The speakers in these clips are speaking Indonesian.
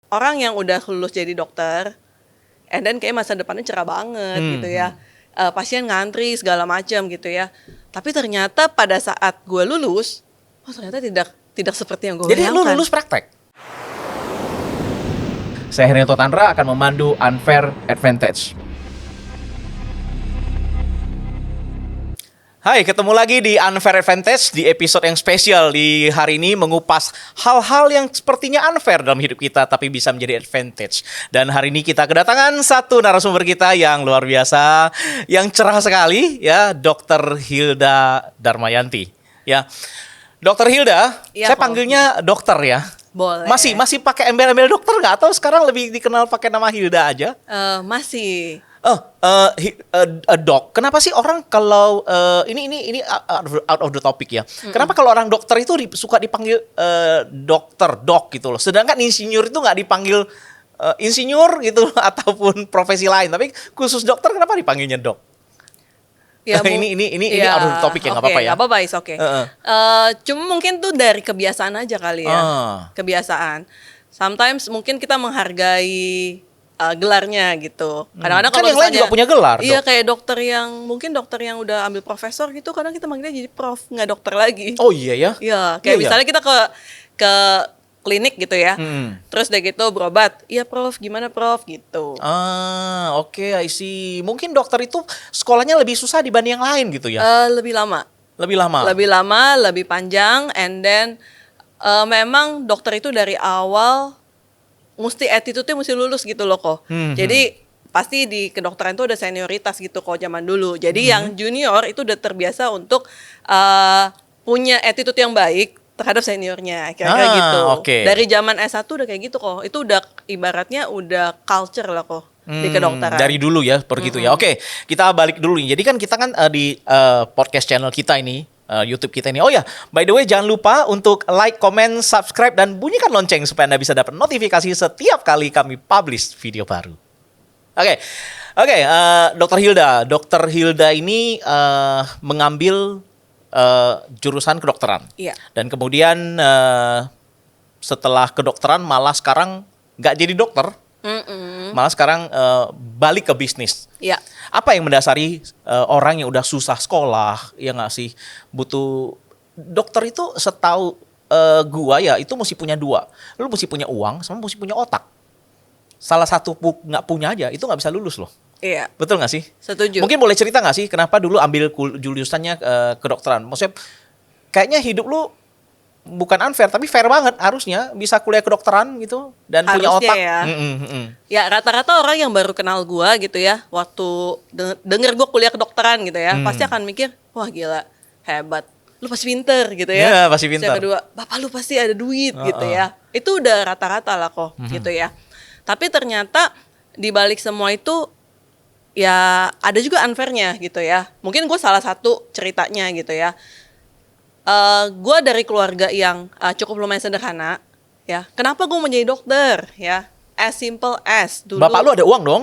orang yang udah lulus jadi dokter, and then kayak masa depannya cerah banget gitu ya. Pasien ngantri segala macam gitu ya. Tapi ternyata pada saat gue lulus, ternyata tidak seperti yang gue Jadi bayangkan. lu lulus praktek? Saya Hernito Tandra akan memandu Unfair Advantage. Hai, ketemu lagi di Unfair Advantage di episode yang spesial. Di hari ini mengupas hal-hal yang sepertinya unfair dalam hidup kita tapi bisa menjadi advantage. Dan hari ini kita kedatangan satu narasumber kita yang luar biasa, yang cerah sekali ya, Dr. Hilda Darmayanti. Ya. Dr. Hilda, Ya, saya panggilnya dokter ya. Boleh. Masih pakai embel-embel dokter nggak? Atau sekarang lebih dikenal pakai nama Hilda aja? Masih. Dok. Kenapa sih orang kalau ini out of the topic ya? Kenapa kalau orang dokter itu suka dipanggil dokter, dok gitu loh. Sedangkan insinyur itu nggak dipanggil insinyur gitu ataupun profesi lain. Tapi khusus dokter kenapa dipanggilnya dok? Ya, ini out of the topic ya, nggak apa-apa ya? Nggak apa-apa, is oke. Cuma mungkin tuh dari kebiasaan aja kali ya. Kebiasaan. Sometimes mungkin kita menghargai gelarnya gitu. Kadang-kadang Kan kalau yang lain juga punya gelar. Iya, Dok. kayak dokter yang udah ambil profesor gitu, kadang kita manggilnya jadi prof, nggak dokter lagi. Oh iya ya? Iya, kayak Iya, misalnya kita ke klinik gitu ya. Hmm. Terus udah gitu berobat. Iya, prof, gimana prof gitu. Oke, I see. Mungkin dokter itu sekolahnya lebih susah dibanding yang lain gitu ya? Lebih lama. Lebih lama? Lebih lama, lebih panjang, and then memang dokter itu dari awal mesti attitude-nya mesti lulus gitu loh kok. Jadi pasti di kedokteran itu ada senioritas gitu kok zaman dulu. Jadi yang junior itu udah terbiasa untuk punya attitude yang baik terhadap seniornya, kira-kira gitu. Okay. Dari zaman S1 udah kayak gitu kok. Itu udah ibaratnya udah culture lah kok di kedokteran. Dari dulu ya, begitu ya. Oke, kita balik dulu nih. Jadi kan kita kan di podcast channel kita ini, YouTube kita ini. Oh ya, by the way jangan lupa untuk like, comment, subscribe, dan bunyikan lonceng supaya Anda bisa dapat notifikasi setiap kali kami publish video baru. Oke, Dr. Hilda. Dr. Hilda ini mengambil jurusan kedokteran. Iya. Dan kemudian setelah kedokteran malah sekarang nggak jadi dokter. Malah sekarang balik ke bisnis. Iya. Apa yang mendasari orang yang udah susah sekolah, ya nggak sih, butuh dokter itu setahu gua ya itu mesti punya dua. Lu mesti punya uang sama mesti punya otak. Salah satu nggak punya aja itu nggak bisa lulus loh. Iya. Betul nggak sih? Setuju. Mungkin boleh cerita nggak sih kenapa dulu ambil jurusannya kedokteran? Maksudnya kayaknya hidup lu bukan unfair tapi fair banget, harusnya bisa kuliah kedokteran gitu dan punya Harusnya otak. ya. Ya rata-rata orang yang baru kenal gua gitu ya, waktu denger gua kuliah kedokteran gitu ya, pasti akan mikir, wah gila, hebat, lu pasti pinter gitu ya. Iya, pasti pinter. Yang kedua, bapak lu pasti ada duit gitu ya. Itu udah rata-rata lah kok gitu ya. Tapi ternyata di balik semua itu ya ada juga unfairnya gitu ya. Mungkin gue salah satu ceritanya gitu ya. Gue dari keluarga yang cukup lumayan sederhana ya. Kenapa gue menjadi dokter ya? As simple as dulu. Bapak lu ada uang dong?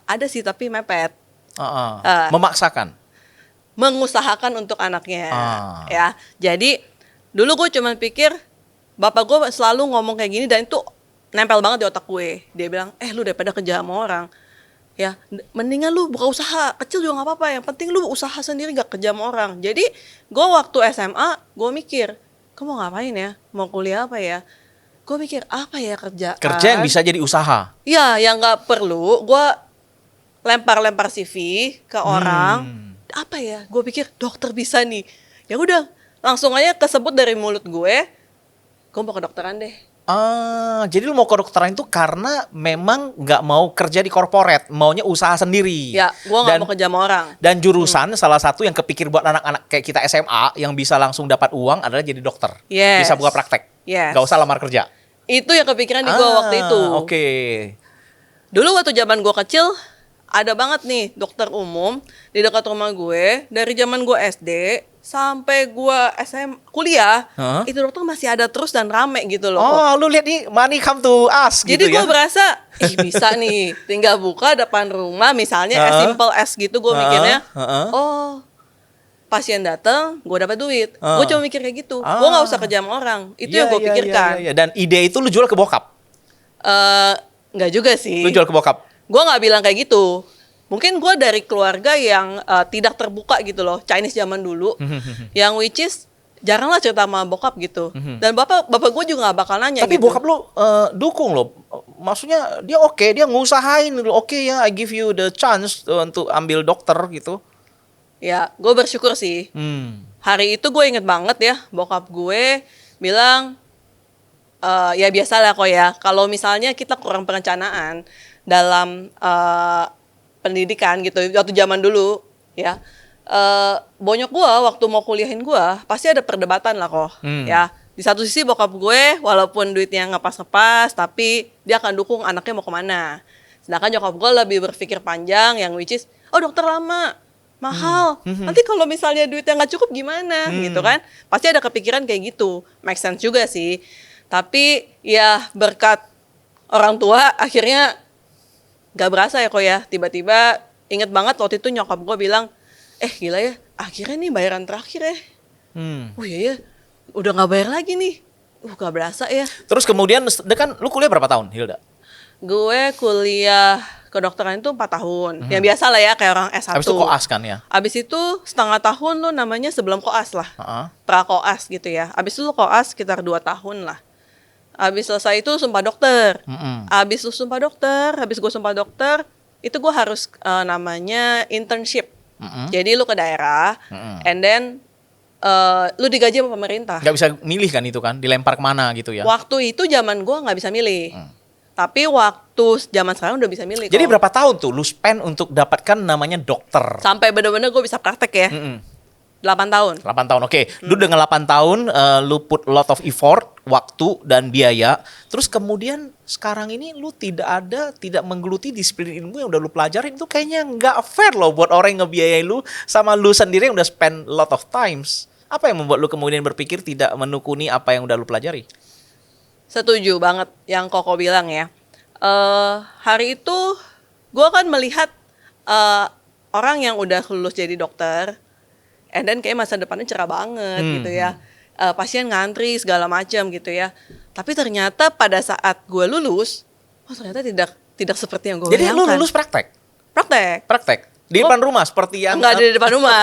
Ada sih tapi mepet. Memaksakan. Mengusahakan untuk anaknya ya. Jadi dulu gue cuma pikir bapak gue selalu ngomong kayak gini dan itu nempel banget di otak gue. Dia bilang, lu daripada kerja sama orang ya, mendingan lu buka usaha kecil juga nggak apa-apa, yang penting lu usaha sendiri gak kerja sama orang. Jadi gue waktu SMA gue mikir, gue mau ngapain ya, mau kuliah apa ya, gue mikir apa ya kerja yang bisa jadi usaha. Iya, yang nggak perlu gue lempar CV ke orang. Apa ya, gue pikir dokter bisa nih, ya udah langsung aja kesebut dari mulut gue mau kedokteran deh. Jadi lu mau kedokteran itu karena memang nggak mau kerja di korporat, maunya usaha sendiri. Ya, gue nggak mau kerja sama orang. Dan jurusan salah satu yang kepikir buat anak-anak kayak kita SMA yang bisa langsung dapat uang adalah jadi dokter. Yes. Bisa buka praktek. Yes. Gak usah lamar kerja. Itu yang kepikiran di gue waktu itu. Oke. Dulu waktu zaman gue kecil ada banget nih dokter umum di dekat rumah gue. Dari zaman gue SD sampai gue kuliah, itu dokter masih ada terus dan rame gitu loh. Oh, lu lihat nih, money come to us jadi gitu ya. Jadi gue berasa, bisa nih, tinggal buka depan rumah misalnya as simple as gitu gue mikirnya. Oh, pasien datang, gue dapat duit. Gue cuma mikir kayak gitu. Gue nggak usah kerja sama orang. Itu yang gue pikirkan. Dan ide itu lu jual ke bokap. Nggak juga sih. Lu jual ke bokap? Gue nggak bilang kayak gitu. Mungkin gue dari keluarga yang tidak terbuka gitu loh, Chinese zaman dulu, yang which is jarang lah cerita sama bokap gitu. Dan bapak gue juga nggak bakal nanya. Tapi gitu. bokap lu dukung lo. Maksudnya dia oke, dia ngusahain oke ya, I give you the chance untuk ambil dokter gitu. Ya, gue bersyukur sih. Hari itu gue inget banget ya, bokap gue bilang, ya biasalah kok ya, kalau misalnya kita kurang perencanaan dalam pendidikan gitu, waktu zaman dulu ya, bonyok gue waktu mau kuliahin gue, pasti ada perdebatan lah kok, ya. Di satu sisi bokap gue, walaupun duitnya ngepas-ngepas, tapi dia akan dukung anaknya mau kemana. Sedangkan nyokap gue lebih berpikir panjang, yang which is, oh dokter lama, mahal. Nanti kalau misalnya duitnya nggak cukup gimana, gitu kan? Pasti ada kepikiran kayak gitu. Make sense juga sih. Tapi ya berkat orang tua, akhirnya nggak berasa ya kok ya. Tiba-tiba inget banget waktu itu nyokap gue bilang, gila ya, akhirnya nih bayaran terakhir ya. Oh iya ya, udah nggak bayar lagi nih. Gak berasa ya. Terus kemudian kan lu kuliah berapa tahun, Hilda? Gue kuliah kedokteran itu 4 tahun. Yang biasa lah ya, kayak orang S1. Habis itu koas kan ya? Abis itu setengah tahun lu namanya sebelum koas lah. Pra-koas gitu ya. Abis itu lu koas sekitar 2 tahun lah. Abis selesai itu sumpah dokter. Abis lu sumpah dokter, habis gue sumpah dokter, itu gue harus namanya internship. Jadi lu ke daerah, and then lu digaji sama pemerintah. Gak bisa milih kan itu kan, dilempar kemana gitu ya? Waktu itu zaman gue nggak bisa milih. Tapi waktu zaman sekarang udah bisa milih. Jadi berapa tahun tuh lu spend untuk dapatkan namanya dokter? Sampai bener-bener gue bisa praktek ya. 8 tahun. 8 tahun, oke. Lu dengan 8 tahun, lu put a lot of effort, waktu, dan biaya. Terus kemudian sekarang ini lu tidak menggeluti disiplin ilmu yang udah lu pelajarin. Itu kayaknya nggak fair loh buat orang yang ngebiayain lu sama lu sendiri yang udah spend a lot of times. Apa yang membuat lu kemudian berpikir tidak menekuni apa yang udah lu pelajari? Setuju banget yang Koko bilang ya. Hari itu gue kan melihat orang yang udah lulus jadi dokter, and then kayak masa depannya cerah banget gitu ya. Pasien ngantri segala macam gitu ya. Tapi ternyata pada saat gue lulus, ternyata tidak seperti yang gue bayangkan. Jadi lu lulus praktek? Praktek. Di depan rumah seperti yang... Enggak di depan rumah.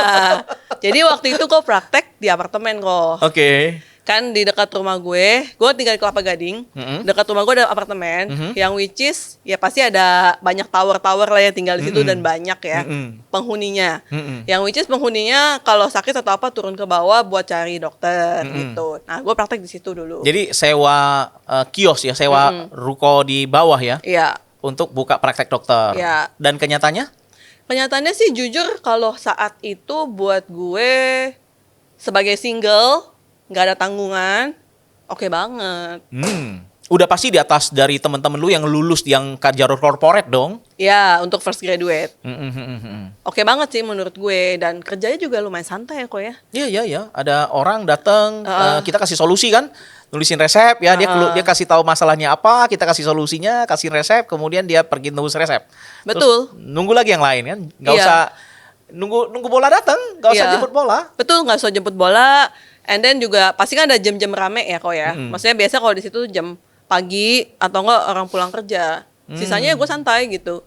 Jadi waktu itu gue praktek di apartemen kok. Oke. Kan di dekat rumah gue tinggal di Kelapa Gading, dekat rumah gue ada apartemen, yang which is ya pasti ada banyak tower-tower lah yang tinggal di situ dan banyak ya penghuninya. Yang which is penghuninya kalau sakit atau apa turun ke bawah buat cari dokter gitu. Nah, gue praktek di situ dulu. Jadi sewa kios ya, sewa ruko di bawah ya? Iya. Untuk buka praktek dokter. Iya. Dan kenyataannya? Kenyataannya sih jujur kalau saat itu buat gue sebagai single, nggak ada tanggungan, oke banget. Udah pasti di atas dari teman-teman lu yang lulus yang jalur corporate dong. Ya, untuk first graduate. Oke banget sih menurut gue, dan kerjanya juga lumayan santai kok ya. Iya. Ada orang datang, kita kasih solusi kan, nulisin resep ya, dia kasih tahu masalahnya apa, kita kasih solusinya, kasih resep, kemudian dia pergi nulis resep. Betul. Terus nunggu lagi yang lain kan, nggak usah nunggu bola datang, nggak usah jemput bola. Betul, nggak usah jemput bola. And then juga pasti kan ada jam-jam rame ya kok ya. Maksudnya biasa kalau di situ jam pagi atau enggak orang pulang kerja. Sisanya gue santai gitu.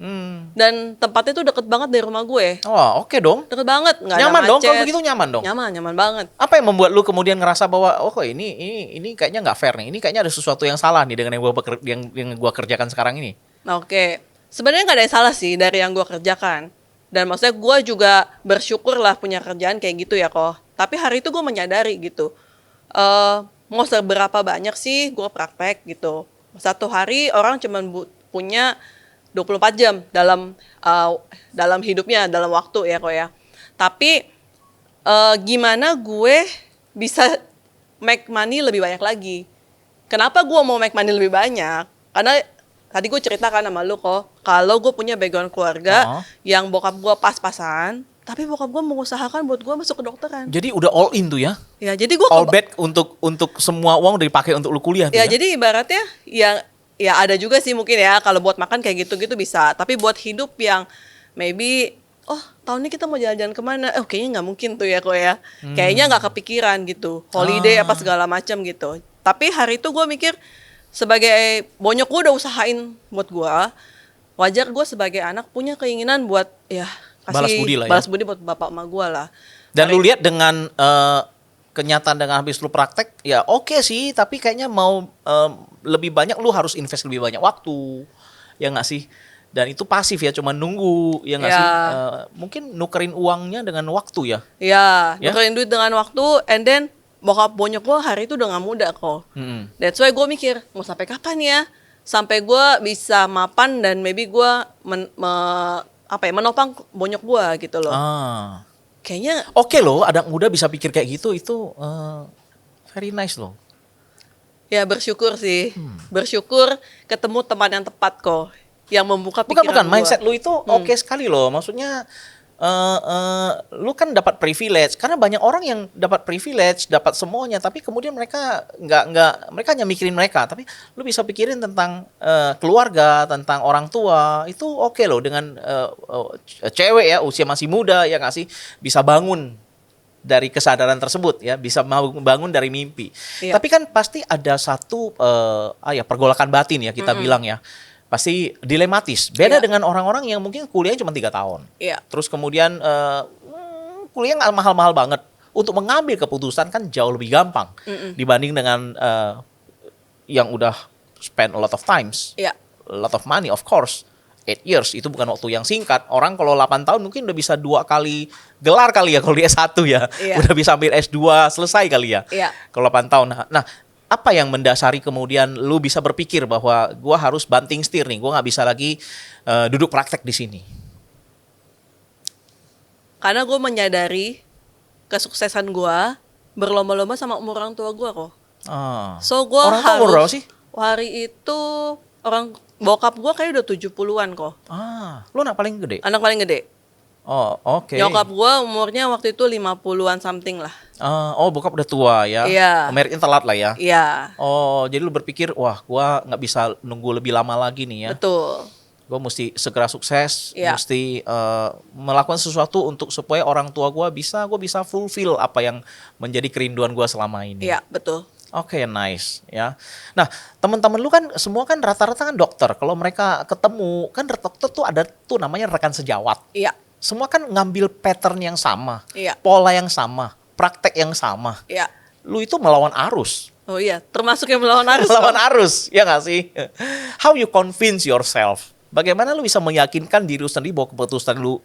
Dan tempatnya tuh deket banget dari rumah gue. Oh, oke dong. Deket banget, nggak ada Nyaman macet. dong, kalau begitu nyaman dong. Nyaman banget. Apa yang membuat lu kemudian ngerasa bahwa ini kayaknya nggak fair nih. Ini kayaknya ada sesuatu yang salah nih dengan yang gua kerjakan sekarang ini. Oke. Sebenarnya nggak ada yang salah sih dari yang gue kerjakan. Dan maksudnya gue juga bersyukur lah punya kerjaan kayak gitu ya kok. Tapi hari itu gue menyadari gitu. Mau seberapa banyak sih gue praktek gitu. Satu hari orang cuma punya 24 jam dalam hidupnya, dalam waktu ya kok ya. Tapi gimana gue bisa make money lebih banyak lagi. Kenapa gue mau make money lebih banyak? Karena tadi gue ceritakan sama lu kok, kalau gue punya background keluarga yang bokap gue pas-pasan, tapi bokap gue mengusahakan buat gue masuk ke dokteran. Jadi udah all in tuh ya? Ya, jadi gue all back untuk semua uang udah dipakai untuk lu kuliah tuh ya? Ya, jadi ibaratnya ya ada juga sih mungkin ya, kalau buat makan kayak gitu-gitu bisa. Tapi buat hidup yang maybe, tahun ini kita mau jalan-jalan kemana? Kayaknya nggak mungkin tuh ya kok ya. Kayaknya nggak kepikiran gitu. Holiday apa segala macam gitu. Tapi hari itu gue mikir, sebagai bonyok gue udah usahain buat gue, wajar gue sebagai anak punya keinginan buat ya Balas budi lah ya. balas budi buat bapak emak gue lah. Dan lu lihat dengan kenyataan dengan habis lu praktek, ya oke sih, tapi kayaknya mau lebih banyak lu harus invest lebih banyak waktu, ya nggak sih? Dan itu pasif ya, cuma nunggu, ya nggak Ya. sih? Mungkin nukerin uangnya dengan waktu ya. Ya, Ya? nukerin duit dengan waktu, and then bokap bonyok gue hari itu udah gak muda kok. That's why gue mikir, mau sampai kapan ya? Sampai gue bisa mapan dan maybe gue menopang bonyok gue gitu loh. Kayaknya Oke loh, anak muda bisa pikir kayak gitu, itu very nice loh. ya bersyukur sih. Bersyukur ketemu teman yang tepat kok. Yang membuka pikiran Bukan, gua. mindset lu itu oke sekali loh. Maksudnya lu kan dapat privilege, karena banyak orang yang dapat privilege, dapat semuanya, tapi kemudian mereka mereka hanya mikirin mereka, tapi lu bisa pikirin tentang keluarga, tentang orang tua, itu oke loh. Dengan cewek ya, usia masih muda ya nggak sih, bisa bangun dari kesadaran tersebut ya, bisa mau bangun dari mimpi. Iya. Tapi kan pasti ada satu pergolakan batin ya kita bilang ya. Pasti dilematis. Beda Iya. dengan orang-orang yang mungkin kuliahnya cuma 3 tahun. Iya. Terus kemudian kuliah nggak mahal-mahal banget. Untuk mengambil keputusan kan jauh lebih gampang dibanding dengan yang udah spend a lot of times, Iya. a lot of money of course. 8 years itu bukan waktu yang singkat. Orang kalau 8 tahun mungkin udah bisa 2 kali gelar kali ya kalau di S1 ya. Iya. Udah bisa ambil S2 selesai kali ya. Iya. Kalau 8 tahun. Nah, apa yang mendasari kemudian lu bisa berpikir bahwa gua harus banting setir nih, gua nggak bisa lagi duduk praktek di sini? Karena gue menyadari kesuksesan gue berlomba-lomba sama umur orang tua gue kok. So gue Orang tua harus umur berapa sih? hari itu orang bokap gue kayak udah 70-an kok. Lu anak paling gede? Anak paling gede. Oh, oke. Nyokap gue umurnya waktu itu 50-an something lah. Bokap udah tua ya. Iya. Meritnya telat lah ya. Iya. Oh, jadi lu berpikir, wah, gua nggak bisa nunggu lebih lama lagi nih ya. Betul. Gue mesti segera sukses, Iya. mesti melakukan sesuatu untuk supaya orang tua gue bisa fulfill apa yang menjadi kerinduan gue selama ini. Iya, betul. Oke, nice ya. Nah, teman-teman lu kan semua kan rata-rata kan dokter. Kalau mereka ketemu kan dokter tuh ada tuh namanya rekan sejawat. Iya. Semua kan ngambil pattern yang sama, Iya. pola yang sama, praktek yang sama. Iya. Lu itu melawan arus. Oh iya, termasuk yang melawan arus. Melawan arus, ya nggak sih? How you convince yourself? Bagaimana lu bisa meyakinkan diri lu sendiri bahwa keputusan lu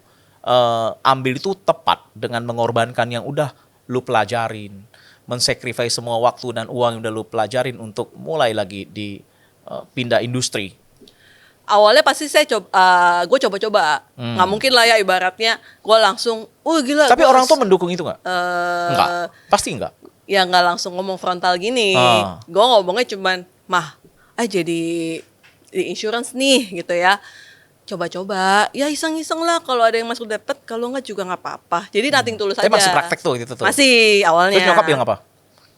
ambil itu tepat dengan mengorbankan yang udah lu pelajarin, mensacrifice semua waktu dan uang yang udah lu pelajarin untuk mulai lagi di pindah industri. Awalnya pasti gue coba-coba. Nggak mungkin lah ya ibaratnya gue langsung, gila. Tapi gua orang harus, tuh mendukung itu nggak? Nggak, pasti nggak. Ya nggak langsung ngomong frontal gini. Gue ngomongnya cuman, mah, jadi di insurance nih gitu ya. Coba-coba, ya iseng-iseng lah kalau ada yang masuk dapet, kalau nggak juga nggak apa-apa. Jadi nothing tulus aja. Tapi masih praktek tuh itu tuh. Masih awalnya. Terus nyokap bilang apa?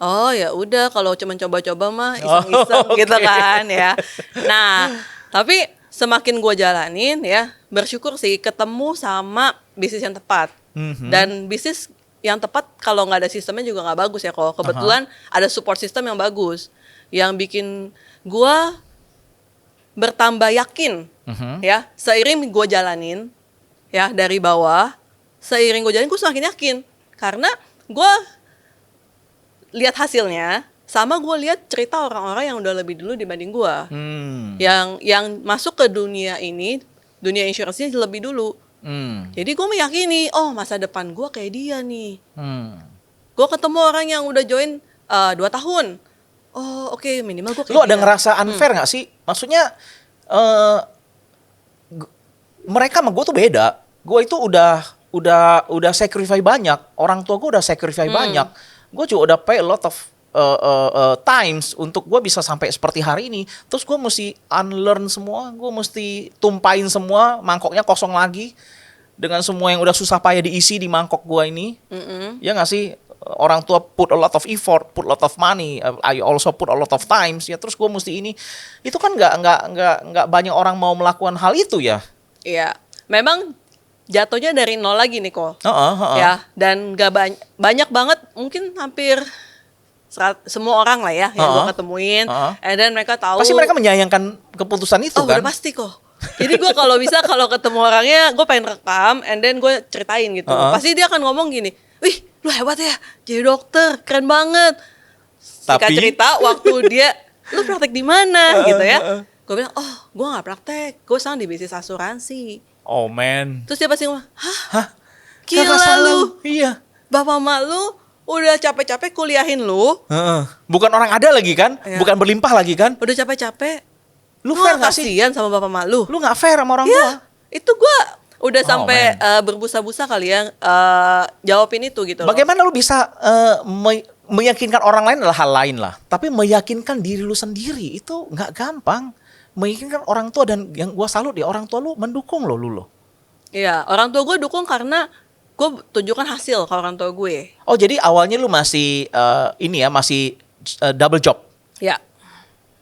Oh ya udah, kalau cuma coba-coba mah iseng-iseng gitu kan ya. Nah, tapi semakin gue jalanin ya, bersyukur sih ketemu sama bisnis yang tepat. Dan bisnis yang tepat kalau nggak ada sistemnya juga nggak bagus ya. Kalau kebetulan ada support system yang bagus, yang bikin gue bertambah yakin ya. Seiring gue jalanin ya dari bawah, seiring gue jalanin gue semakin yakin karena gue lihat hasilnya. Sama gue lihat cerita orang-orang yang udah lebih dulu dibanding gue. Yang masuk ke dunia ini, dunia insurance-nya lebih dulu. Jadi gue meyakini, masa depan gue kayak dia nih. Gue ketemu orang yang udah join 2 tahun. Oke, minimal gue kayak Lu ada dia. ngerasa unfair nggak sih? Maksudnya mereka sama gue tuh beda. Gue itu udah sacrifice banyak. Orang tua gue udah sacrifice banyak. Gue juga udah pay a lot of times untuk gue bisa sampai seperti hari ini. Terus gue mesti unlearn semua, gue mesti tumpahin semua, mangkoknya kosong lagi dengan semua yang udah susah payah diisi di mangkok gue ini. Ya nggak sih? Orang tua put a lot of effort, put a lot of money, I also put a lot of times. Ya terus gue mesti ini, itu kan nggak banyak orang mau melakukan hal itu ya. Iya, memang jatuhnya dari nol lagi nih kok. Ya, dan nggak banyak banget, mungkin hampir semua orang lah ya yang gue ketemuin, and then mereka tahu. Pasti mereka menyayangkan keputusan itu kan? Udah pasti kok. Jadi gue kalau bisa kalau ketemu orangnya gue pengen rekam, and then gue ceritain gitu. Pasti dia akan ngomong gini, wih lu hebat ya, jadi dokter, keren banget. Singkat cerita waktu dia, lu praktek di mana gitu ya? Gue bilang, oh gue nggak praktek, gue sekarang di bisnis asuransi. Oh man. Terus dia pasti ngomong, hah? Kakak Gila lu, iya. bapak mak lu udah capek-capek kuliahin lu. Bukan orang ada lagi kan? Iya. Bukan berlimpah lagi kan? Udah capek-capek. Lu fair gak sih? Kasihan sama bapak mak lu. Lu gak fair sama orang tua? Ya, itu gue udah sampai man. berbusa-busa kali ya jawabin itu gitu loh. Bagaimana lu bisa meyakinkan orang lain adalah hal lain lah. Tapi meyakinkan diri lu sendiri itu gak gampang. Meyakinkan orang tua, dan yang gua salut ya, orang tua lu mendukung lo. Iya, orang tua gue dukung karena gue tunjukkan hasil ke orang tua gue. Oh, jadi awalnya lu masih masih double job. Ya,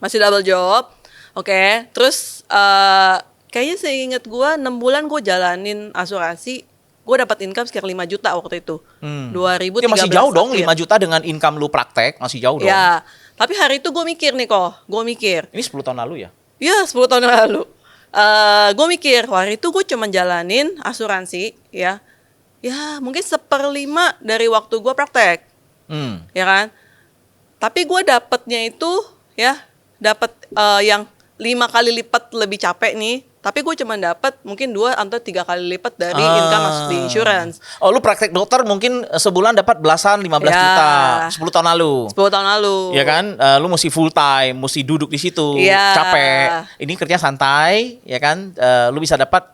masih double job. Oke, terus kayaknya seinget gue 6 bulan gue jalanin asuransi, gue dapat income sekitar 5 juta waktu itu. 2013. Ya masih jauh dong, 5 akhir. juta dengan income lu praktek, masih jauh dong. Ya, tapi hari itu gue mikir nih kok, Ini 10 tahun lalu ya? Iya, 10 tahun yang lalu. Gue mikir, hari itu gue cuma jalanin asuransi, ya. Ya, mungkin 1/5 dari waktu gue praktek. Ya kan? Tapi gue dapetnya itu, ya, dapat yang 5 kali lipat lebih capek nih. Tapi gue cuma dapat mungkin 2 atau 3 kali lipat dari income masuk di insurance. Oh, lu praktek dokter mungkin sebulan dapat belasan 15 juta 10 tahun lalu. 10 tahun lalu. Ya kan, lu mesti full time, mesti duduk di situ, Ya. capek. Ini kerja santai, ya kan, lu bisa dapat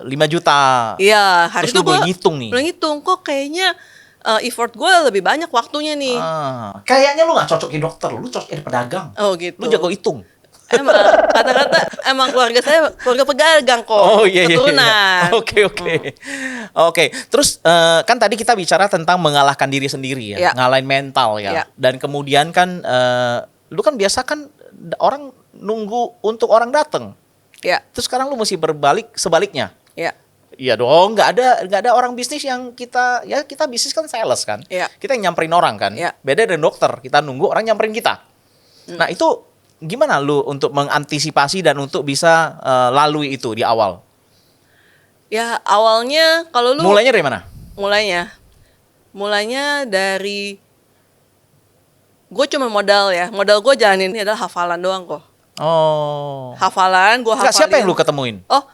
5 juta. Iya, hari Terus itu lu boleh ngitung nih. Boleh ngitung kok kayaknya effort gue lebih banyak waktunya nih. Kayaknya lu gak cocok jadi dokter, lu cocok jadi pedagang. Oh gitu. Lu jago hitung. Emang kata-kata emang keluarga saya keluarga pedagang kok. Oh iya. Keturunan. Oke. Terus kan tadi kita bicara tentang mengalahkan diri sendiri ya, Ya. ngalahin mental ya. Ya. Dan kemudian kan lu kan biasa kan orang nunggu untuk orang datang. Ya, Terus sekarang lu mesti berbalik sebaliknya. ya. Iya dong, nggak ada orang bisnis yang kita bisnis kan sales kan. Ya. Kita yang nyamperin orang kan. Ya. Beda dengan dokter, kita nunggu orang nyamperin kita. Nah, itu gimana lu untuk mengantisipasi dan untuk bisa lalui itu di awal? Ya, awalnya kalau lu Mulainya dari mana? Mulainya dari gue cuma modal gue jalanin ini adalah hafalan doang kok. Oh. Hafalan, gue Enggak, hafalin. siapa yang lu ketemuin? Oh,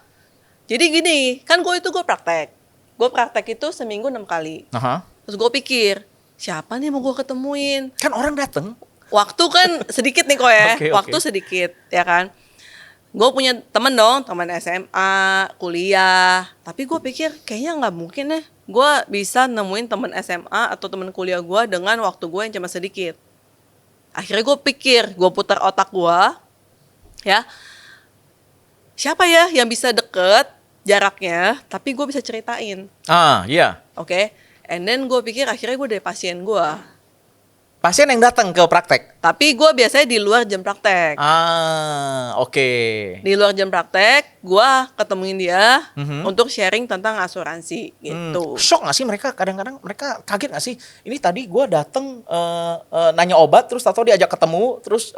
jadi gini, kan gue praktek. Gue praktek itu seminggu 6 kali. Aha. Terus gue pikir, siapa nih mau gue ketemuin? Kan orang datang. Waktu kan sedikit nih kok ya. Oke. Waktu sedikit, ya kan? Gue punya temen SMA, kuliah. Tapi gue pikir, kayaknya nggak mungkin ya. Gue bisa nemuin temen SMA atau temen kuliah gue dengan waktu gue yang cuma sedikit. Akhirnya gue pikir, gue putar otak gue, ya. Siapa ya yang bisa deket jaraknya, tapi gue bisa ceritain. Iya. Oke? And then gue pikir akhirnya gue dari pasien gue. Pasien yang datang ke praktek. Tapi gue biasanya di luar jam praktek. Oke. Di luar jam praktek, gue ketemuin dia untuk sharing tentang asuransi gitu. Shock gak sih mereka? Kadang-kadang mereka kaget gak sih? Ini tadi gue datang nanya obat, terus atau diajak ketemu, terus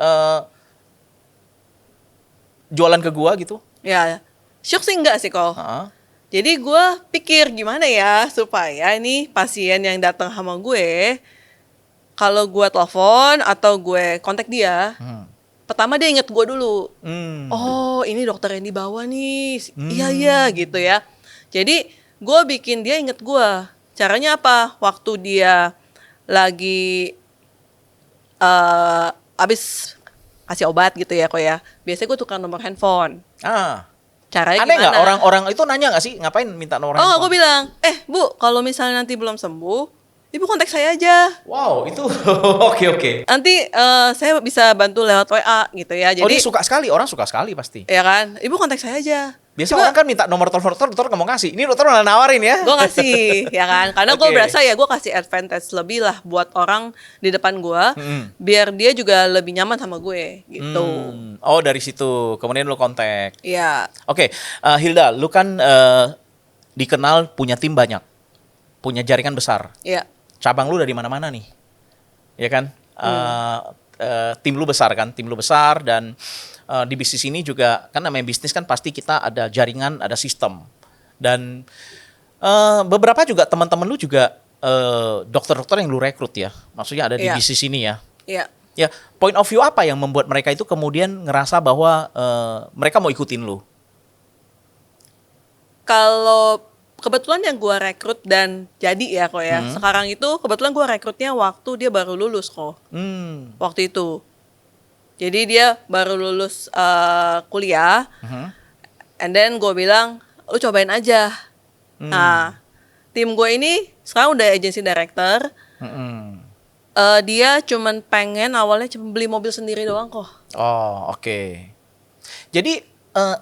jualan ke gue gitu. Ya, shock sih enggak sih kok. Jadi gue pikir gimana ya supaya ini pasien yang datang sama gue, kalau gue telepon atau gue kontak dia, pertama dia inget gue dulu. Oh, ini dokter yang dibawa nih. Iya gitu ya. Jadi gue bikin dia inget gue. Caranya apa? Waktu dia lagi abis kasih obat gitu ya kok ya. Biasanya gue tukar nomor handphone. Caranya Aneh gimana? nggak orang-orang itu nanya nggak sih ngapain minta nomor Oh, handphone? gue bilang, Bu, kalau misalnya nanti belum sembuh, Ibu kontak saya aja. Wow, itu oke. Nanti saya bisa bantu lewat WA gitu ya. Jadi, Dia suka sekali, orang suka sekali pasti. ya kan, Ibu kontak saya aja. Biasa orang kan minta nomor telepon dokter nggak mau ngasih. Ini dokter malah nawarin ya. Gue kasih, ya kan. Karena gue Oke. berasa ya gue kasih advantage lebih lah buat orang di depan gue, biar dia juga lebih nyaman sama gue gitu. Oh, dari situ. Kemudian lu kontak. Iya. Oke, Hilda, lu kan dikenal punya tim banyak. Punya jaringan besar. Iya. Cabang lu dari mana-mana nih. Ya kan? tim lu besar kan, tim lu besar dan di bisnis ini juga kan namanya bisnis kan pasti kita ada jaringan, ada sistem dan beberapa juga teman-teman lu juga dokter-dokter yang lu rekrut ya, maksudnya ada di Iya. bisnis ini ya. Iya. Ya, point of view apa yang membuat mereka itu kemudian ngerasa bahwa mereka mau ikutin lu? Kalau kebetulan yang gue rekrut dan jadi ya kok ya. Sekarang itu kebetulan gue rekrutnya waktu dia baru lulus kok. Waktu itu. Jadi dia baru lulus kuliah. And then gue bilang, lu cobain aja. Nah, tim gue ini sekarang udah agency director. Dia cuman pengen awalnya cuma beli mobil sendiri doang kok. Oh, oke. Jadi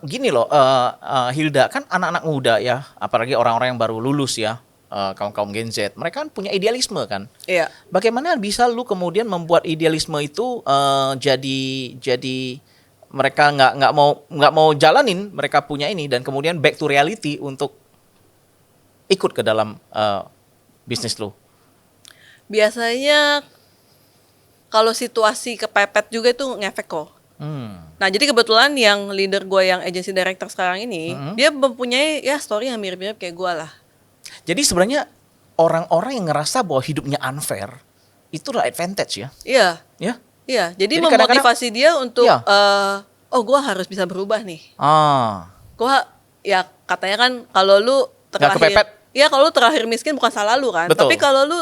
gini loh, Hilda kan anak-anak muda ya, apalagi orang-orang yang baru lulus ya, kaum-kaum Gen Z, mereka kan punya idealisme kan. Iya. Bagaimana bisa lu kemudian membuat idealisme itu jadi mereka nggak mau jalanin mereka punya ini dan kemudian back to reality untuk ikut ke dalam bisnis lu? Biasanya kalau situasi kepepet juga itu ngefek kok. Nah, jadi kebetulan yang leader gue yang agency director sekarang ini, dia mempunyai ya story yang mirip-mirip kayak gue lah. Jadi sebenarnya orang-orang yang ngerasa bahwa hidupnya unfair itu adalah advantage ya? Iya, Ya? iya. Jadi Jadi kadang-kadang- memotivasi dia untuk, Iya. oh gue harus bisa berubah nih. Ah, Gue, ya katanya kan kalau lu Nggak kepepet. Iya, kalau lu terakhir miskin bukan salah lu kan. Betul. Tapi kalau lu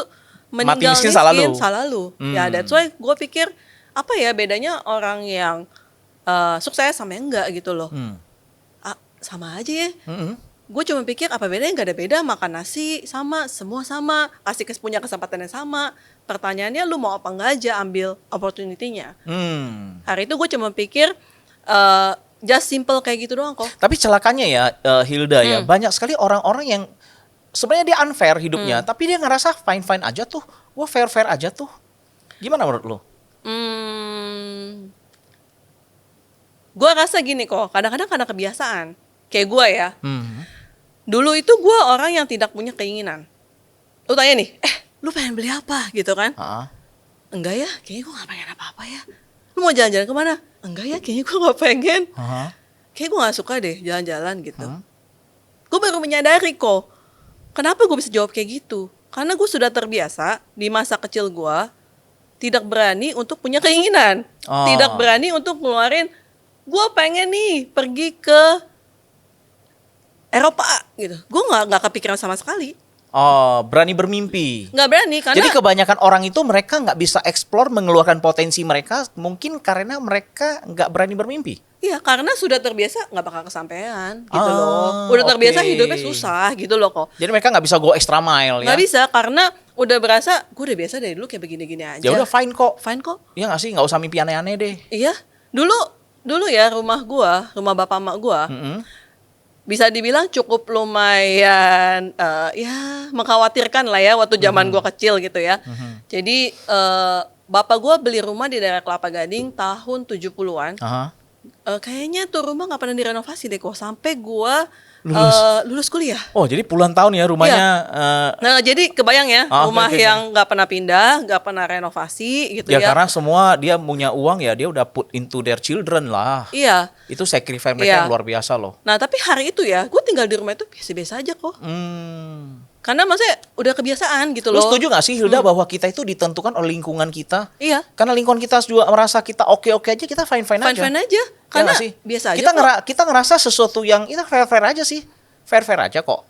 meninggal miskin miskin, salah lu. salah lu. Ya, that's why gue pikir apa ya bedanya orang yang sukses sama yang enggak gitu loh. Sama aja ya. Gue cuma pikir apa bedanya, nggak ada beda, makan nasi sama, semua sama, punya kesempatan yang sama. Pertanyaannya lu mau apa enggak aja ambil opportunity-nya. Hari itu gue cuma pikir just simple kayak gitu doang kok. Tapi celakanya ya Hilda ya, banyak sekali orang-orang yang sebenarnya dia unfair hidupnya, tapi dia ngerasa fine-fine aja tuh, gua fair-fair aja tuh. Gimana menurut lo? Gue rasa gini kok, kadang-kadang karena kebiasaan. Kayak gue ya, dulu itu gue orang yang tidak punya keinginan. Lu tanya nih, lu pengen beli apa gitu kan? Enggak ya, kayaknya gue gak pengen apa-apa ya. Lu mau jalan-jalan kemana? Enggak ya, kayaknya gue gak pengen. Kayaknya gue gak suka deh jalan-jalan gitu. Gue baru menyadari kok, kenapa gue bisa jawab kayak gitu. Karena gue sudah terbiasa di masa kecil gue, tidak berani untuk punya keinginan. Tidak berani untuk ngeluarin, gue pengen nih pergi ke Eropa gitu. Gue nggak kepikiran sama sekali. Oh, berani bermimpi. Nggak berani karena. Jadi kebanyakan orang itu mereka nggak bisa explore, mengeluarkan potensi mereka, mungkin karena mereka nggak berani bermimpi. Iya, karena sudah terbiasa nggak bakal kesampaian gitu loh. Udah terbiasa hidupnya susah gitu loh kok. Jadi mereka nggak bisa go extra mile ya? Nggak bisa karena udah berasa gue udah biasa dari dulu kayak begini-gini aja. Ya udah fine kok. Fine kok. Iya nggak sih, nggak usah mimpi aneh-aneh deh. Iya, dulu ya rumah bapak emak gua. Bisa dibilang cukup lumayan ya mengkhawatirkan lah ya waktu zaman gua kecil gitu ya. Jadi bapak gua beli rumah di daerah Kelapa Gading tahun 70-an. Kayaknya tuh rumah nggak pernah direnovasi deh kok sampai gua lulus kuliah. Oh, jadi puluhan tahun ya rumahnya. Nah, jadi kebayang ya rumah oke. yang nggak pernah pindah, nggak pernah renovasi gitu Ya ya. karena semua dia punya uang ya, dia udah put into their children lah. Iya. Itu sacrifice mereka yang luar biasa loh. Nah, tapi hari itu ya, gue tinggal di rumah itu biasa-biasa aja kok. Karena maksudnya udah kebiasaan gitu Lu loh. setuju gak sih Hilda bahwa kita itu ditentukan oleh lingkungan kita? Iya. Karena lingkungan kita juga merasa kita oke-oke aja, kita fine-fine aja. Fine-fine aja. Ya Karena nggak sih? biasa aja Kita, kok. kita ngerasa sesuatu yang kita fair-fair aja sih. Fair-fair aja kok.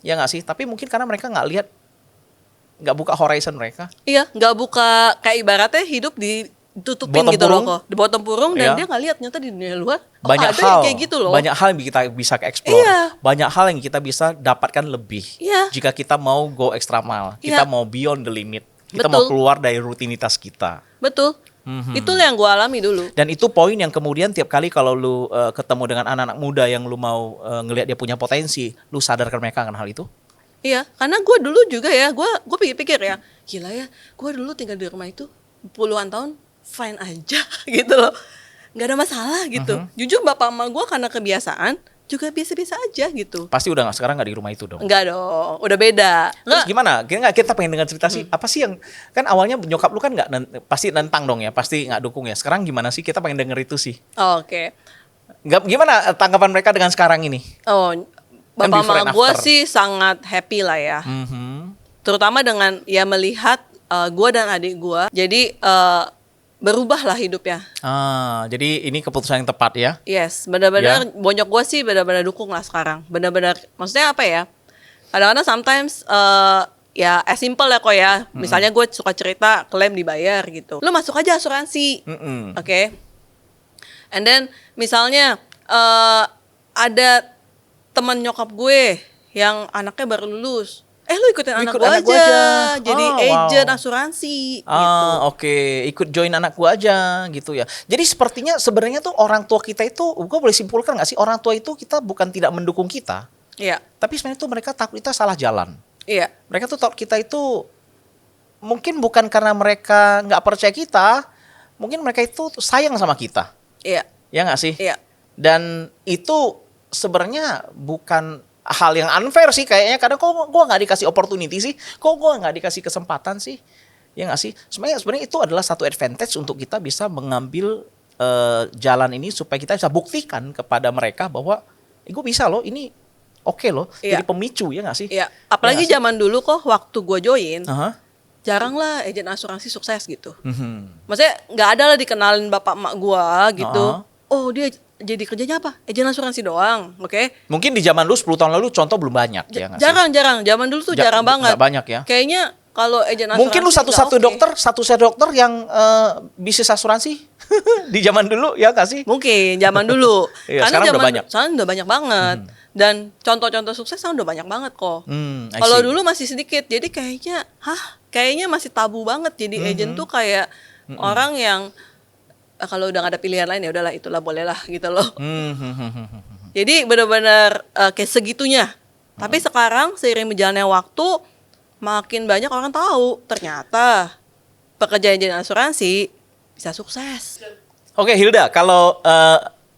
Ya gak sih? Tapi mungkin karena mereka gak lihat, gak buka horizon mereka. Iya, nggak buka kayak ibaratnya hidup ditutupin Bawah gitu loh tempurung. kok. Di bawah tempurung dan Iya. dia nggak lihat ternyata di dunia luar Banyak ada hal, yang kayak gitu loh. banyak hal yang kita bisa explore. Iya. Banyak hal yang kita bisa dapatkan lebih. Iya. Jika kita mau go extra mile, kita Iya. mau beyond the limit. Kita Betul. mau keluar dari rutinitas kita. Betul. Itulah yang gue alami dulu. Dan itu poin yang kemudian tiap kali kalau lu ketemu dengan anak-anak muda yang lu mau ngelihat dia punya potensi, lu sadarkan mereka akan hal itu. Iya, karena gue dulu juga ya, gue pikir-pikir ya, gila ya, gue dulu tinggal di rumah itu puluhan tahun, fine aja gitu loh, nggak ada masalah gitu. Jujur bapak emak gue karena kebiasaan, juga biasa-biasa aja gitu. Pasti udah sekarang nggak di rumah itu dong. Enggak dong, udah beda. Terus gimana? Kita pengen dengar cerita sih. Apa sih yang kan awalnya nyokap lu kan nggak pasti nentang dong ya, pasti nggak dukung ya. Sekarang gimana sih? Kita pengen denger itu sih. Oke. Nggak, gimana tanggapan mereka dengan sekarang ini? Oh, Kan bapak before mama and gue after. sih sangat happy lah ya. Terutama dengan ya melihat gue dan adik gue. Jadi berubah lah hidupnya. Jadi ini keputusan yang tepat ya. Yes, benar-benar bonyok gue sih benar-benar dukung lah sekarang. Benar-benar, maksudnya apa ya? Kadang-kadang sometimes ya as simple ya kok ya. Misalnya gue suka cerita klaim dibayar gitu. Lu masuk aja asuransi, oke? And then misalnya ada teman nyokap gue yang anaknya baru lulus. Lu ikutin anak gue aja, jadi agent asuransi. Gitu. Oke. Ikut join anak gua aja gitu ya. Jadi sepertinya sebenarnya tuh orang tua kita itu, gua boleh simpulkan nggak sih, orang tua itu kita bukan tidak mendukung kita, Iya, tapi sebenarnya tuh mereka takut kita salah jalan. iya, Mereka tuh takut kita itu mungkin bukan karena mereka nggak percaya kita, mungkin mereka itu sayang sama kita. iya, Ya nggak sih? iya. Dan itu sebenarnya bukan hal yang unfair sih kayaknya. Kadang kok gue nggak dikasih opportunity sih, kok gue nggak dikasih kesempatan sih, ya nggak sih? Sebenarnya itu adalah satu advantage untuk kita bisa mengambil jalan ini supaya kita bisa buktikan kepada mereka bahwa gue bisa loh, ini oke loh. Iya. Jadi pemicu, ya nggak sih? Iya, apalagi Ya nggak sih? zaman dulu kok waktu gue join, Aha. jarang lah agen asuransi sukses gitu. Mhm. Maksudnya nggak ada lah dikenalin bapak emak gue gitu. Uh-huh. Oh dia jadi kerjanya apa? Agen asuransi doang, oke? Mungkin di zaman dulu 10 tahun lalu contoh belum banyak, ya nggak sih? Jarang, zaman dulu tuh jarang banget. Nggak banyak ya? Kayaknya kalau agen asuransi Mungkin lu satu-satu nggak oke. dokter yang bisnis asuransi di zaman dulu, ya nggak sih? Mungkin zaman dulu. Iya, sekarang udah banyak. Sekarang udah banyak banget. Dan contoh-contoh sukses sekarang udah banyak banget kok. I Kalau see. dulu masih sedikit. Jadi kayaknya masih tabu banget jadi agent tuh kayak orang yang kalau udah gak ada pilihan lain ya udahlah itulah bolehlah gitu loh. Jadi benar-benar kayak segitunya. Tapi sekarang seiring berjalannya waktu makin banyak orang tahu ternyata pekerjaan agen asuransi bisa sukses. Oke, Hilda, kalau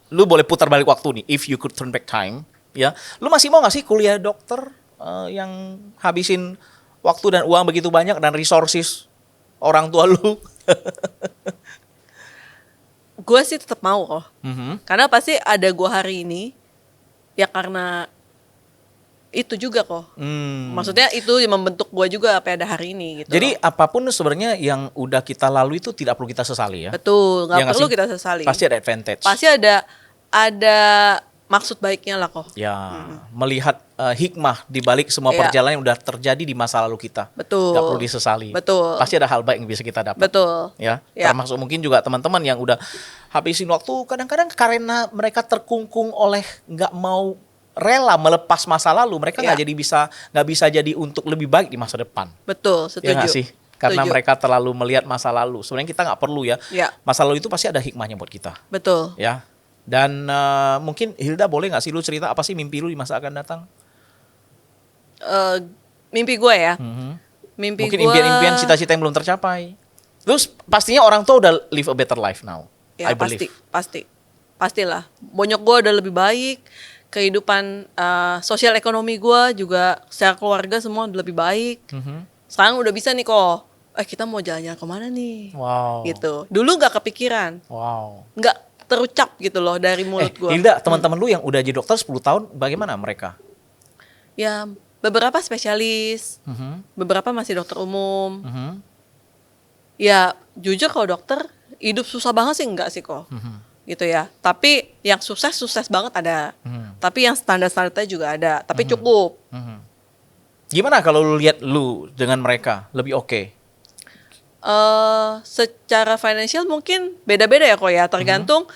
lu boleh putar balik waktu nih, if you could turn back time, ya, lu masih mau nggak sih kuliah dokter yang habisin waktu dan uang begitu banyak dan resources orang tua lu? Gue sih tetap mau kok. Karena pasti ada gue hari ini ya karena itu juga kok. Maksudnya itu yang membentuk gue juga apa ada hari ini gitu. Jadi loh. apapun sebenarnya yang udah kita lalui itu tidak perlu kita sesali ya. Betul, nggak Ya nggak perlu sih? kita sesali. Pasti ada advantage. Pasti ada maksud baiknya lah kok. Ya, melihat hikmah di balik semua Iya. perjalanan yang udah terjadi di masa lalu kita. Betul. Gak perlu disesali. Betul. Pasti ada hal baik yang bisa kita dapat. Betul. Ya, Ya. termasuk mungkin juga teman-teman yang udah habisin waktu kadang-kadang karena mereka terkungkung oleh nggak mau rela melepas masa lalu, mereka Ya. nggak bisa jadi untuk lebih baik di masa depan. Betul, setuju. Ya nggak sih? Karena Setuju. mereka terlalu melihat masa lalu. Sebenarnya kita nggak perlu ya. Ya. Masa lalu itu pasti ada hikmahnya buat kita. Betul. Ya. Dan mungkin Hilda boleh nggak sih lu cerita apa sih mimpi lu di masa akan datang? Mimpi gue ya. Mimpi Mungkin gue impian-impian cita-cita yang belum tercapai. Terus pastinya orang tua udah live a better life now. I Ya believe. pastilah. Bonyok gue udah lebih baik, kehidupan sosial ekonomi gue juga secara keluarga semua udah lebih baik. Sekarang udah bisa nih kok. Kita mau jalan-jalan kemana nih? Wow. Gitu. Dulu nggak kepikiran, Wow. nggak terucap gitu loh dari mulut gue. Hilda, teman-teman lu yang udah jadi dokter 10 tahun, bagaimana mereka? Ya beberapa spesialis, beberapa masih dokter umum. Ya jujur kalau dokter hidup susah banget sih enggak sih kok. Gitu ya. Tapi yang sukses banget ada. Tapi yang standar-standarnya juga ada. Tapi cukup. Gimana kalau lu lihat lu dengan mereka lebih oke? Secara financial mungkin beda-beda ya kok ya. Tergantung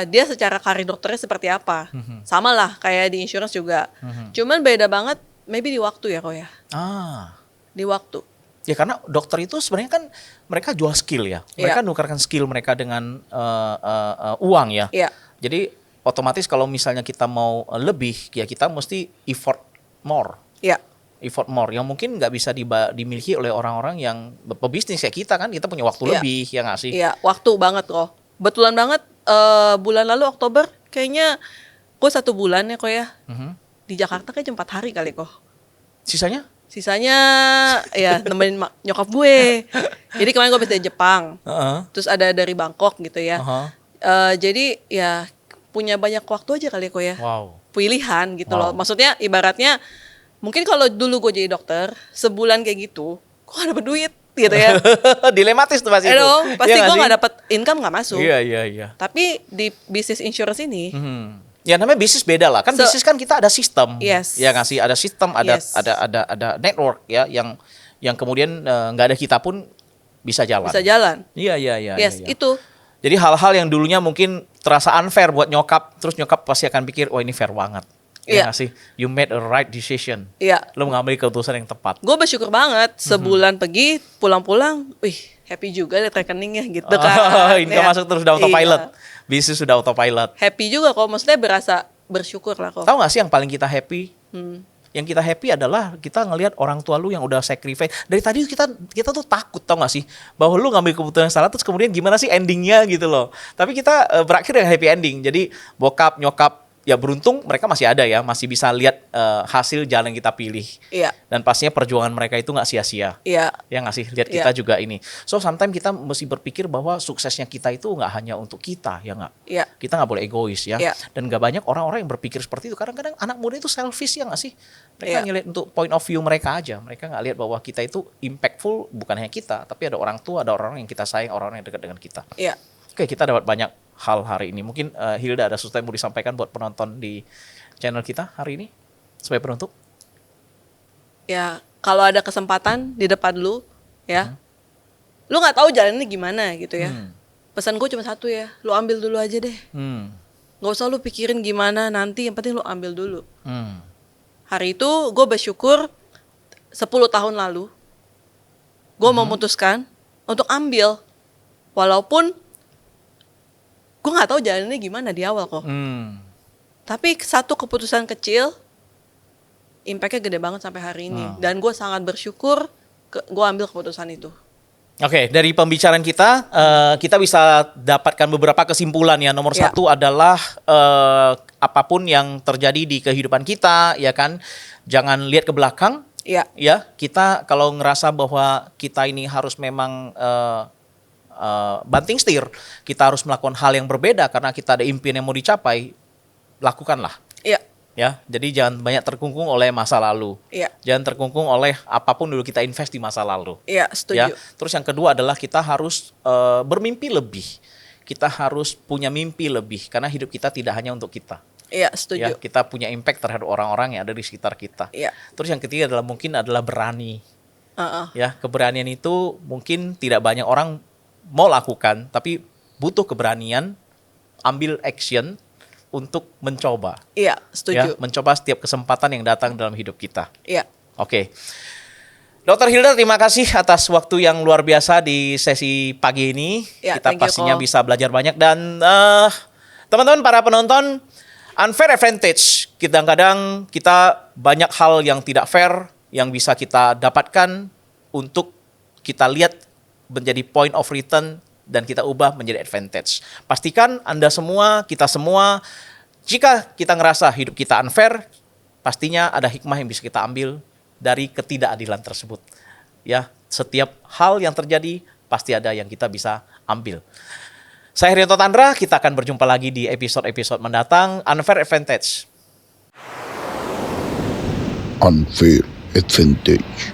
dia secara karir dokternya seperti apa. Sama lah kayak di insurance juga. Cuman beda banget maybe di waktu ya kok ya. Di waktu. Ya karena dokter itu sebenarnya kan mereka jual skill ya. Mereka nukarkan skill mereka dengan uang ya. Iya. Jadi otomatis kalau misalnya kita mau lebih, ya kita mesti effort more. Iya. Effort more yang mungkin nggak bisa dimiliki oleh orang-orang yang pebisnis kayak kita kan. Kita punya waktu Iya. lebih, ya nggak sih? Iya, waktu banget kok. Betulan banget bulan lalu Oktober kayaknya gue 1 bulan ya kok ya. Mhm. Di Jakarta kayak 4 hari kali kok. Sisanya? Sisanya ya nemenin nyokap gue. Jadi kemarin gue habis dari Jepang. Terus ada dari Bangkok gitu ya. Jadi ya punya banyak waktu aja kali kok ya. Wow. Pilihan gitu loh. Maksudnya ibaratnya mungkin kalau dulu gue jadi dokter, sebulan kayak gitu, gue gak dapet duit gitu ya. Dilematis tuh pasti itu. Dong, pasti Iya gue sih? gak dapet income gak masuk. Iya. Tapi di bisnis insurance ini, Ya namanya bisnis beda lah. Kan bisnis kan kita ada sistem. Yes. Ya ngasih ada sistem, ada Yes. ada network ya yang kemudian nggak ada kita pun bisa jalan. bisa jalan. Iya. Yes, iya. itu. Jadi hal-hal yang dulunya mungkin terasa unfair buat nyokap, terus nyokap pasti akan pikir, wah ini fair banget. Iya. Ya nggak sih? You made a right decision. Iya. Lo mengambil keputusan yang tepat. Gue bersyukur banget sebulan pergi pulang-pulang, wih happy juga liat rekeningnya gitu kan. Income Ya. masuk terus udah autopilot. Iya. Bisnis sudah autopilot. Happy juga kok, maksudnya berasa bersyukur lah kok. Tahu nggak sih yang paling kita happy? Hmm. Yang kita happy adalah kita ngelihat orang tua lu yang udah sacrifice. Dari tadi kita tuh takut, tau gak sih, bahwa lu ngambil keputusan yang salah terus kemudian gimana sih endingnya gitu loh. Tapi kita berakhir dengan happy ending. Jadi bokap, nyokap, ya beruntung mereka masih ada ya, masih bisa lihat hasil jalan yang kita pilih. Iya. Dan pastinya perjuangan mereka itu nggak sia-sia. Iya. Ya nggak sih, lihat kita juga ini. So sometimes kita mesti berpikir bahwa suksesnya kita itu nggak hanya untuk kita, ya nggak. Iya. Kita nggak boleh egois ya. Iya. Dan nggak banyak orang-orang yang berpikir seperti itu. Kadang-kadang anak muda itu selfish ya nggak sih. Mereka Iya. ngeliat untuk point of view mereka aja. Mereka nggak lihat bahwa kita itu impactful bukan hanya kita, tapi ada orang tua, ada orang yang kita sayang, orang yang dekat dengan kita. Iya. Oke, kita dapat banyak hal hari ini. Mungkin Hilda ada sesuatu yang mau disampaikan buat penonton di channel kita hari ini sebagai penutup. Ya, kalau ada kesempatan di depan lu, ya, lu nggak tahu jalannya gimana gitu ya. Pesan gue cuma satu ya, lu ambil dulu aja deh. Nggak usah lu pikirin gimana nanti, yang penting lu ambil dulu. Hari itu gue bersyukur 10 tahun lalu, gue memutuskan untuk ambil, walaupun gue nggak tahu jalannya gimana di awal kok. Tapi satu keputusan kecil, impactnya gede banget sampai hari ini. Dan gue sangat bersyukur gue ambil keputusan itu. Oke, dari pembicaraan kita, kita bisa dapatkan beberapa kesimpulan ya. Nomor Ya. satu adalah apapun yang terjadi di kehidupan kita, ya kan, jangan lihat ke belakang. Iya. Ya, kita kalau ngerasa bahwa kita ini harus memang banting setir, kita harus melakukan hal yang berbeda karena kita ada impian yang mau dicapai, lakukanlah. Iya. Ya, jadi jangan banyak terkungkung oleh masa lalu. Iya. Jangan terkungkung oleh apapun dulu kita invest di masa lalu. Iya, setuju. Ya. Terus yang kedua adalah kita harus bermimpi lebih. Kita harus punya mimpi lebih karena hidup kita tidak hanya untuk kita. Iya, Ya, setuju. kita punya impact terhadap orang-orang yang ada di sekitar kita. Iya. Terus yang ketiga adalah mungkin adalah berani. Heeh. Ya, keberanian itu mungkin tidak banyak orang mau lakukan, tapi butuh keberanian, ambil action untuk mencoba. Iya, Ya, setuju. mencoba setiap kesempatan yang datang dalam hidup kita. Iya. Oke. Dr. Hilda, terima kasih atas waktu yang luar biasa di sesi pagi ini. Ya, Kita thank you, pastinya Ko. bisa belajar banyak dan teman-teman para penonton, unfair advantage. Kadang-kadang kita banyak hal yang tidak fair yang bisa kita dapatkan untuk kita lihat menjadi point of return dan kita ubah menjadi advantage. Pastikan Anda semua, kita semua, jika kita ngerasa hidup kita unfair, pastinya ada hikmah yang bisa kita ambil dari ketidakadilan tersebut. Ya, setiap hal yang terjadi pasti ada yang kita bisa ambil. Saya Rianto Tandra, kita akan berjumpa lagi di episode-episode mendatang. Unfair Advantage. Unfair advantage.